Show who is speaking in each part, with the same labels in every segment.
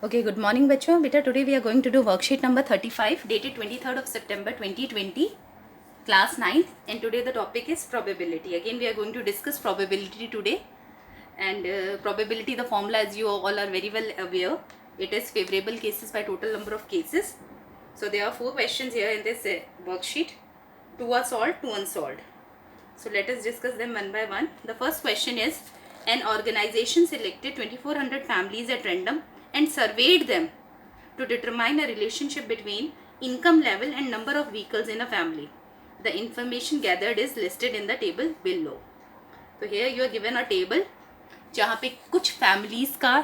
Speaker 1: Okay, good morning बच्चों. बेटा today we are going to do worksheet number 35 dated 23rd of September 2020, class 9th, and today the topic is probability. Again we are going to discuss probability today, and probability, the formula, as you all are very well aware, it is favorable cases by total number of cases. So there are 4 questions here in this worksheet. 2 are solved, 2 unsolved. So let us discuss them one by one. The first question is, an organization selected 2400 families at random and surveyed them to determine a relationship between income level and number of vehicles in a family. The information gathered is listed in the table below. So here you are given a table जहाँ पे कुछ families का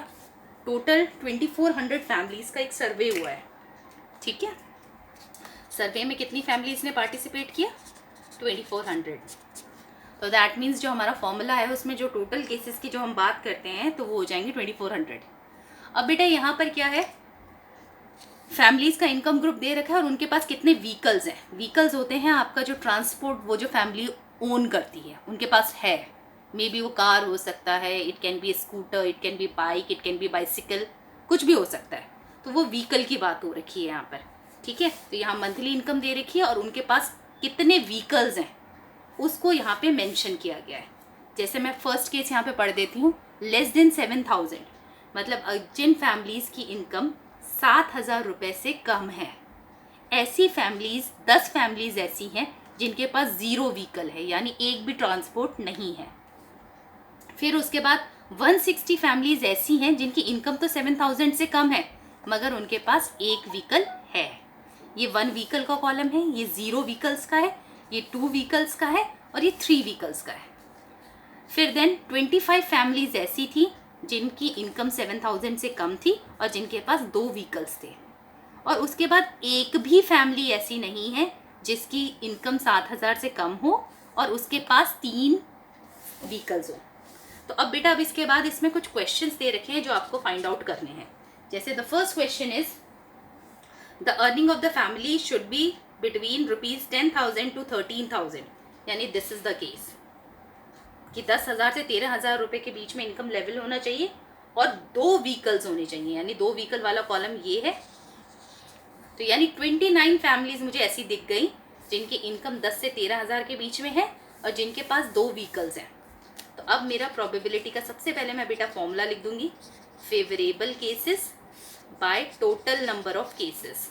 Speaker 1: total 2400 families का एक सर्वे हुआ है. ठीक है, सर्वे में कितनी फैमिलीज ने पार्टिसिपेट किया? 2400. तो दैट मीन्स जो हमारा फॉर्मूला है उसमें जो टोटल केसेस की जो हम बात करते हैं तो वो हो जाएंगे 2400. अब बेटा यहाँ पर क्या है, फैमिलीज का इनकम ग्रुप दे रखा है और उनके पास कितने व्हीकल्स हैं. व्हीकल्स होते हैं आपका जो ट्रांसपोर्ट, वो जो फैमिली ओन करती है उनके पास है. मे बी वो कार हो सकता है, it can be scooter, it can be bike, it can be bicycle, कुछ भी हो सकता है. तो वो व्हीकल की बात हो रखी है यहाँ पर. ठीक है, तो यहाँ मंथली इनकम दे रखी है और उनके पास कितने व्हीकल्स हैं उसको यहाँ पे मेंशन किया गया है. जैसे मैं फर्स्ट केस यहाँ पे पढ़ देती हूँ. लेस देन 7000, मतलब जिन फैमिलीज़ की इनकम 7000 रुपये से कम है, ऐसी फैमिलीज़ 10 फैमिलीज़ ऐसी हैं जिनके पास 0 व्हीकल है, यानी एक भी ट्रांसपोर्ट नहीं है. फिर उसके बाद 160 फैमिलीज़ ऐसी हैं जिनकी इनकम तो 7000 से कम है मगर उनके पास एक व्हीकल है. ये 1 व्हीकल का कॉलम है, ये 0 व्हीकल्स का है, ये 2 व्हीकल्स का है और ये 3 व्हीकल्स का है. फिर देन 25 फैमिलीज ऐसी थी जिनकी इनकम 7000 से कम थी और जिनके पास 2 व्हीकल्स थे. और उसके बाद एक भी फैमिली ऐसी नहीं है जिसकी इनकम 7000 से कम हो और उसके पास 3 व्हीकल्स हो. तो अब बेटा अब इसके बाद इसमें कुछ क्वेश्चंस दे रखे हैं जो आपको फाइंड आउट करने हैं. जैसे the first question is, the earning of the family should be between ₹10,000 to 13,000, यानी दिस इज द केस कि 10,000 से 13,000 रुपये के बीच में इनकम लेवल होना चाहिए और 2 व्हीकल्स होने चाहिए, यानी 2 व्हीकल वाला कॉलम ये है. तो यानी 29 फैमिलीज मुझे ऐसी दिख गई जिनकी इनकम 10 से 13,000 के बीच में है और जिनके पास 2 व्हीकल्स हैं. तो अब मेरा प्रोबेबिलिटी का सबसे पहले मैं बेटा फॉर्मूला लिख दूंगी, favourable cases by total number of cases.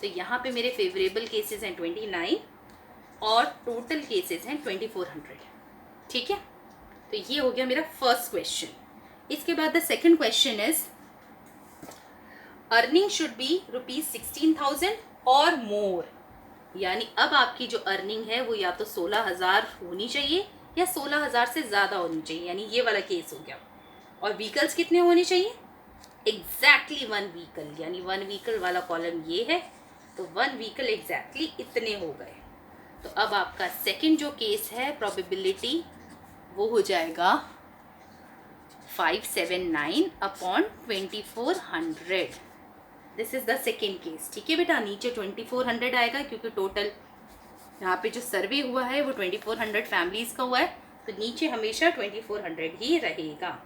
Speaker 1: तो यहाँ पे मेरे फेवरेबल केसेस हैं 29 और टोटल केसेस हैं 2400. ठीक है, तो ये हो गया मेरा फर्स्ट क्वेश्चन. इसके बाद the second question is, earning should be ₹16,000 और मोर, यानी अब आपकी जो अर्निंग है वो या तो 16,000 होनी चाहिए या 16,000 से ज़्यादा होनी चाहिए, यानी ये वाला केस हो गया. और व्हीकल्स कितने होने चाहिए? एग्जैक्टली 1 व्हीकल, यानी 1 व्हीकल वाला कॉलम ये है, तो 1 व्हीकल एग्जैक्टली इतने हो गए. तो अब आपका सेकंड जो केस है प्रोबेबिलिटी वो हो जाएगा 579/2400. This is the second case. ठीक है बेटा, नीचे 2400 आएगा क्योंकि टोटल यहाँ पे जो सर्वे हुआ है वो 2400 फैमिलीज का हुआ है, तो नीचे हमेशा 2400 ही रहेगा.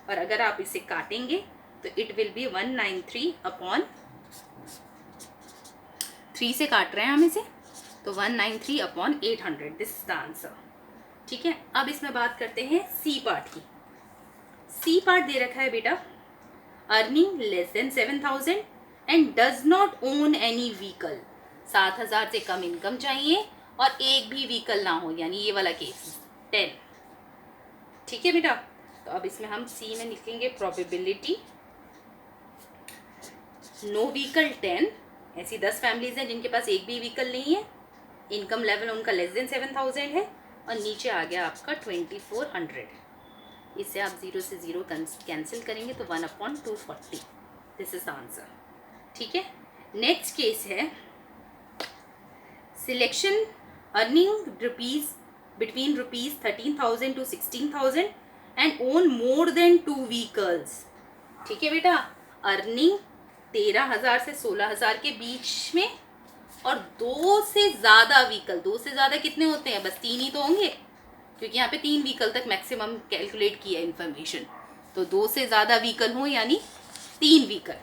Speaker 1: और अगर आप इसे काटेंगे तो इट विल बी 193/3 से काट रहे हैं हम इसे, तो 193/800. This is the answer. ठीक है, अब इसमें बात करते हैं सी पार्ट की. सी पार्ट दे रखा है बेटा, earning less than 7000 and does not own any vehicle. 7000 से कम इनकम चाहिए और एक भी व्हीकल ना हो, यानी ये वाला केस 10. ठीक है बेटा, तो अब इसमें हम सी में लिखेंगे प्रोबेबिलिटी नो व्हीकल 10. ऐसी 10 फैमिलीज हैं जिनके पास एक भी व्हीकल नहीं है, इनकम लेवल उनका लेस देन 7000 है और नीचे आ गया आपका 2400. इससे आप 0 से 0 कैंसिल करेंगे तो 1/240. This is the answer. ठीक है, नेक्स्ट केस है, selection earning between ₹13,000 to 16,000 and own more than 2 vehicles. ठीक है बेटा, अर्निंग 13,000 से 16,000 के बीच में और 2 से ज़्यादा व्हीकल. 2 से ज़्यादा कितने होते हैं? बस 3 ही तो होंगे, क्योंकि यहाँ पे 3 व्हीकल तक मैक्सिमम कैलकुलेट किया इन्फॉर्मेशन. तो 2 से ज़्यादा व्हीकल हो, यानी 3 व्हीकल,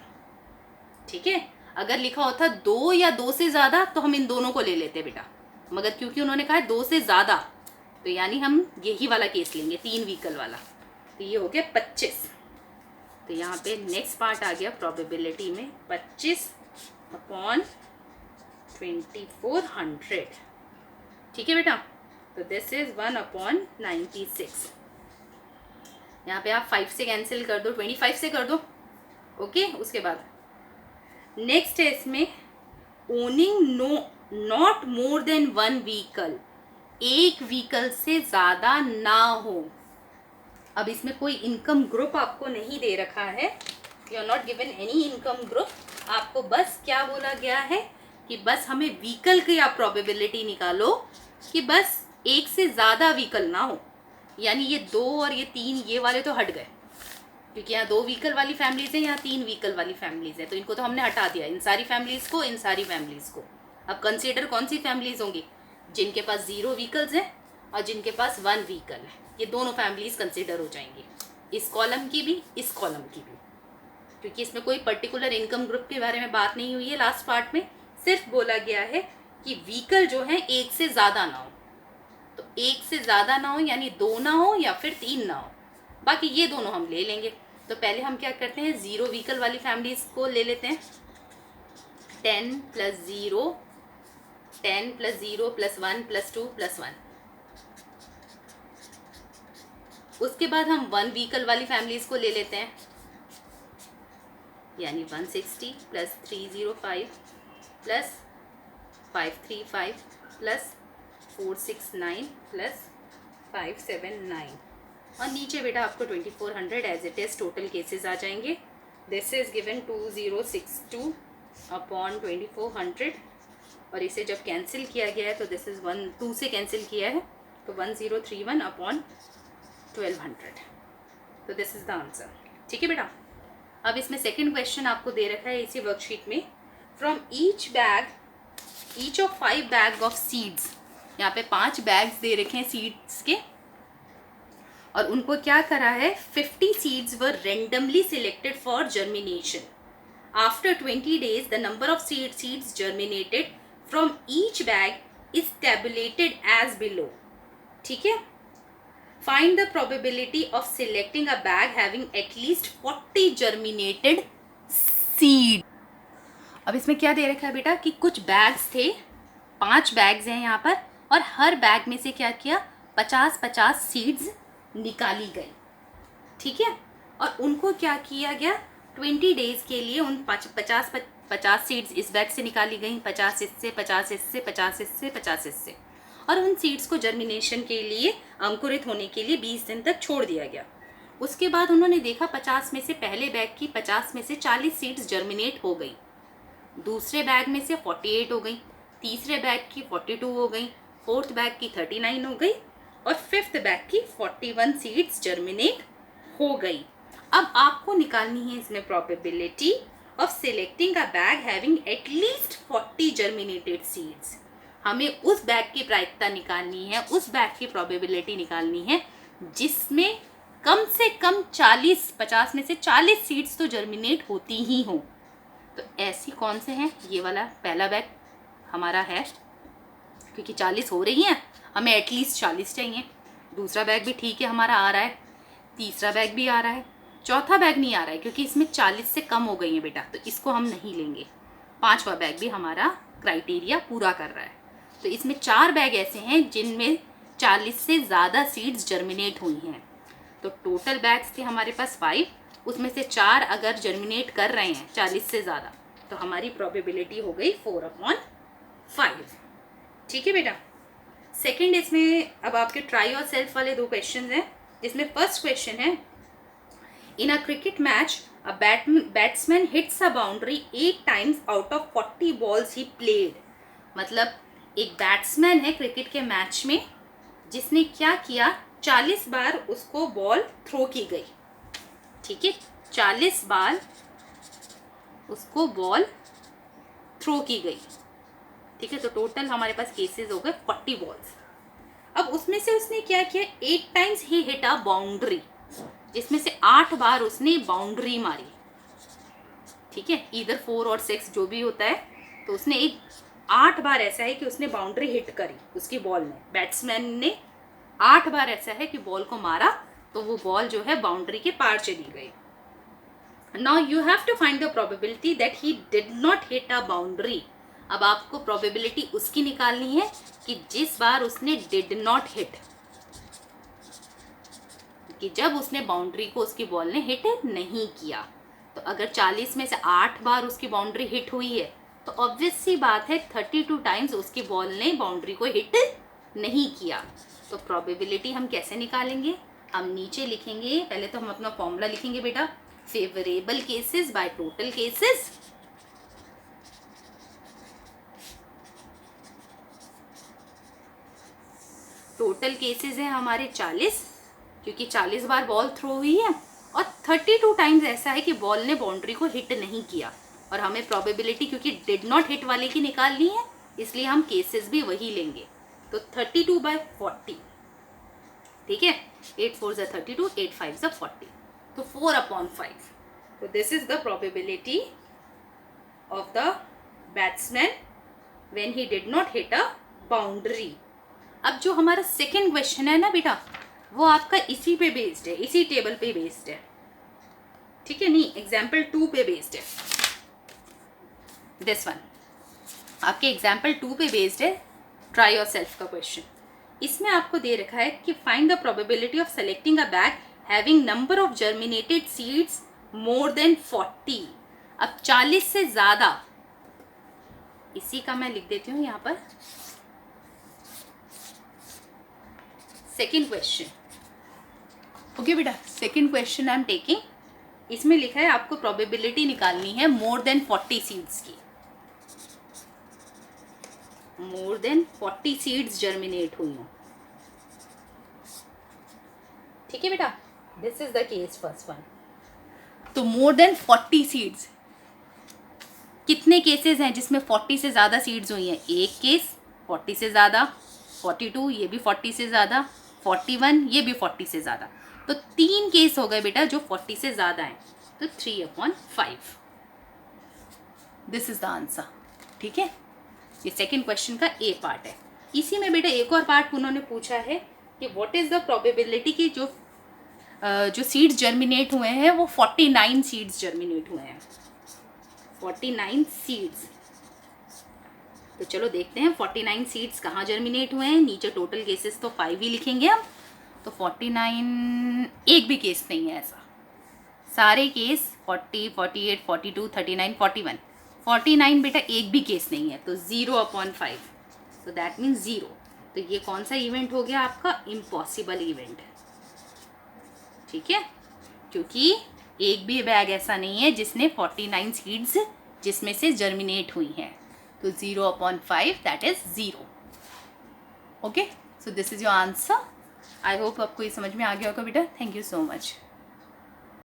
Speaker 1: ठीक है। अगर लिखा होता 2 या 2 से ज़्यादा तो हम इन दोनों को ले लेते बेटा, मगर क्योंकि उन्होंने कहा है 2 से ज़्यादा, तो यानी हम यही वाला केस लेंगे, 3 व्हीकल वाला। तो ये हो गया 25। तो यहाँ पे नेक्स्ट पार्ट आ गया प्रोबेबिलिटी में 25/2400, ठीक है बेटा। तो दिस इज 1/96। यहाँ पे आप 5 से कैंसिल कर दो, 25 से कर दो, ओके। उसके बाद नेक्स्ट है इसमें owning not more than 1 vehicle, एक व्हीकल से ज़्यादा ना हो। अब इसमें कोई इनकम ग्रुप आपको नहीं दे रखा है, you are not given any income group. आपको बस क्या बोला गया है कि बस हमें व्हीकल की आप प्रोबेबिलिटी निकालो कि बस एक से ज़्यादा व्हीकल ना हो। यानी ये 2 और ये 3 ये वाले तो हट गए, क्योंकि यहाँ 2 व्हीकल वाली फैमिलीज हैं, यहाँ 3 व्हीकल वाली फैमिलीज है, तो इनको तो हमने हटा दिया, इन सारी फैमिलीज को, इन सारी फैमिलीज को। अब कंसीडर कौन सी फैमिलीज होंगी, जिनके पास 0 व्हीकल्स हैं और जिनके पास 1 व्हीकल है, ये दोनों फैमिलीज कंसीडर हो जाएंगी, इस कॉलम की भी, इस कॉलम की भी, क्योंकि इसमें कोई पर्टिकुलर इनकम ग्रुप के बारे में बात नहीं हुई है। लास्ट पार्ट में सिर्फ बोला गया है कि व्हीकल जो है एक से ज़्यादा ना हो, तो एक से ज़्यादा ना हो यानी 2 ना हो या फिर 3 ना हो, बाकी ये दोनों हम ले लेंगे। तो पहले हम क्या करते हैं, 0 व्हीकल वाली फैमिलीज को ले लेते हैं, 10 + 0 10 + 0 + 1 + 2 + 1। उसके बाद हम 1 व्हीकल वाली फैमिलीज को ले लेते हैं, यानी 160 + 305 + 535 + 469 + 579, और नीचे बेटा आपको 2400 as it is total cases आ जाएंगे। दिस इज़ गिवन 2062/2400, और इसे जब कैंसिल किया गया है तो दिस इज़ 2 से कैंसिल किया है, तो 1031/1200। तो दिस इज़ द आंसर, ठीक है बेटा। अब इसमें सेकंड क्वेश्चन आपको दे रखा है इसी वर्कशीट में, from each of 5 bag of seeds, यहाँ पे 5 बैग्स दे रखे हैं सीड्स के, और उनको क्या करा है, 50 seeds were randomly selected for germination. After 20 days the number of seeds germinated from each bag is tabulated as below, ठीक है। Find the probability of selecting a bag having at least 40 germinated seed. अब इसमें क्या दे रखा है बेटा कि कुछ बैग्स थे, 5 बैग्स हैं यहाँ पर, और हर बैग में से क्या किया, 50-50 सीड्स निकाली गई, ठीक है। और उनको क्या किया गया, 20 days के लिए उन 50 सीड्स इस बैग से निकाली गई, 50 इससे, 50 इससे, 50 इससे, 50 इससे, और उन सीड्स को जर्मिनेशन के लिए, अंकुरित होने के लिए 20 दिन तक छोड़ दिया गया। उसके बाद उन्होंने देखा 50 में से पहले बैग की 50 में से 40 सीड्स जर्मिनेट हो गई, दूसरे बैग में से 48 हो गई, तीसरे बैग की 42 हो गई, फोर्थ बैग की 39 हो गई, और फिफ्थ बैग की 41 सीड्स जर्मिनेट हो गई। अब आपको निकालनी है इसमें probability of selecting a bag having at least 40 germinated seeds. हमें उस बैग की प्रायिकता निकालनी है, उस बैग की प्रोबेबिलिटी निकालनी है जिसमें कम से कम 50 में से 40 सीड्स तो जर्मिनेट होती ही हों। तो ऐसी कौन से हैं, ये वाला पहला बैग हमारा है, क्योंकि 40 हो रही हैं, हमें एटलीस्ट 40 चाहिए। दूसरा बैग भी ठीक है हमारा आ रहा है, तीसरा बैग भी आ रहा है, चौथा बैग नहीं आ रहा है क्योंकि इसमें 40 से कम हो गई है बेटा, तो इसको हम नहीं लेंगे। पांचवा बैग भी हमारा क्राइटेरिया पूरा कर रहा है। तो इसमें 4 बैग ऐसे हैं जिनमें 40 से ज़्यादा सीड्स जर्मिनेट हुई हैं। तो टोटल बैग्स थे हमारे पास 5, उसमें से 4 अगर जर्मिनेट कर रहे हैं 40 से ज़्यादा, तो हमारी प्रोबेबिलिटी हो गई 4/5, ठीक है बेटा। सेकंड इसमें अब आपके ट्राई और सेल्फ वाले 2 क्वेश्चन हैं, जिसमें फर्स्ट क्वेश्चन है, in a cricket match a batsman hits a boundary 8 times out of 40 balls he played. मतलब एक बैट्समैन है क्रिकेट के मैच में जिसने क्या किया, 40 बार उसको बॉल थ्रो की गई, ठीक है, 40 बार उसको बॉल थ्रो की गई, ठीक है। तो टोटल हमारे पास केसेस हो गए 40 बॉल्स। अब उसमें से उसने क्या किया, 8 times he hit a boundary, जिसमें से 8 बार उसने बाउंड्री मारी, ठीक है, ईदर 4 और 6 जो भी होता है। तो उसने 8 बार ऐसा है कि उसने बाउंड्री हिट करी उसकी बॉल में, बैट्समैन ने 8 बार ऐसा है कि बॉल को मारा तो वो बॉल जो है बाउंड्री के पार चली गई। Now you have to find the probability that he did not hit a boundary. अब आपको प्रोबेबिलिटी उसकी निकालनी है कि जिस बार उसने डिड नॉट हिट, कि जब उसने बाउंड्री को उसकी बॉल ने हिट नहीं किया। तो अगर 40 में से 8 बार उसकी बाउंड्री हिट हुई है तो ऑब्वियस सी बात है 32 टाइम्स उसकी बॉल ने बाउंड्री को हिट नहीं किया। तो प्रोबेबिलिटी हम कैसे निकालेंगे, हम नीचे लिखेंगे। पहले तो हम अपना फॉर्मूला लिखेंगे बेटा, favourable cases by total cases. Total cases है हमारे 40, क्योंकि 40 बार बॉल थ्रो हुई है और 32 टाइम्स ऐसा है कि बॉल ने बाउंड्री को हिट नहीं किया। और हमें प्रोबेबिलिटी क्योंकि डिड नॉट हिट वाले की निकालनी है, इसलिए हम केसेस भी वही लेंगे। तो 32/40, ठीक है, 8 4 ज़ा 32, 8 5 ज़ा 40, तो 4/5। तो this is the probability of the batsman when he did not hit a boundary. अब जो हमारा सेकेंड क्वेश्चन है ना बेटा, वो आपका इसी पे बेस्ड है, इसी टेबल पे बेस्ड है, ठीक है, नहीं एग्जाम्पल 2 पे बेस्ड है। दिस वन आपके एग्जाम्पल 2 पे बेस्ड है, ट्राई योर सेल्फ का क्वेश्चन। इसमें आपको दे रखा है कि find the probability of selecting a bag having number of germinated seeds more than 40। अब 40 से ज़्यादा, इसी का मैं लिख देती हूँ यहाँ पर सेकेंड क्वेश्चन। ओके बेटा, second question I am taking. इसमें लिखा है आपको प्रोबेबिलिटी निकालनी है मोर देन 40 सीड्स की, मोर देन 40 सीड्स जर्मिनेट हुई हो, ठीक है बेटा, this is the case first one. तो मोर देन 40 सीड्स, कितने केसेस हैं जिसमें 40 से ज़्यादा सीड्स हुई हैं? एक केस 40 से ज़्यादा, 42 ये भी 40 से ज़्यादा, 41 ये भी 40 से ज़्यादा। तो 3 केस हो गए बेटा जो 40 से ज़्यादा हैं, तो 3/5, दिस इज द आंसर, ठीक है। ये सेकेंड क्वेश्चन का ए पार्ट है। इसी में बेटा एक और पार्ट उन्होंने पूछा है कि व्हाट इज द प्रोबेबिलिटी कि जो सीड्स जर्मिनेट हुए हैं वो 49 सीड्स जर्मिनेट हुए हैं, 49 सीड्स। तो चलो देखते हैं 49 सीड्स कहाँ जर्मिनेट हुए हैं। नीचे टोटल केसेस तो 5 ही लिखेंगे हम, तो 49 एक भी केस नहीं है ऐसा, सारे केस 40, 48, 42, 39, 41, 49 बेटा एक भी केस नहीं है, तो 0/5, तो दैट मीन्स 0। तो ये कौन सा इवेंट हो गया आपका? इम्पॉसिबल इवेंट, ठीक है, क्योंकि एक भी बैग ऐसा नहीं है जिसने 49 सीड्स जिसमें से जर्मिनेट हुई हैं, तो 0/5 that is 0। Okay, so this is your answer. I hope आपको ये समझ में आ गया होगा बेटा। Thank you so much.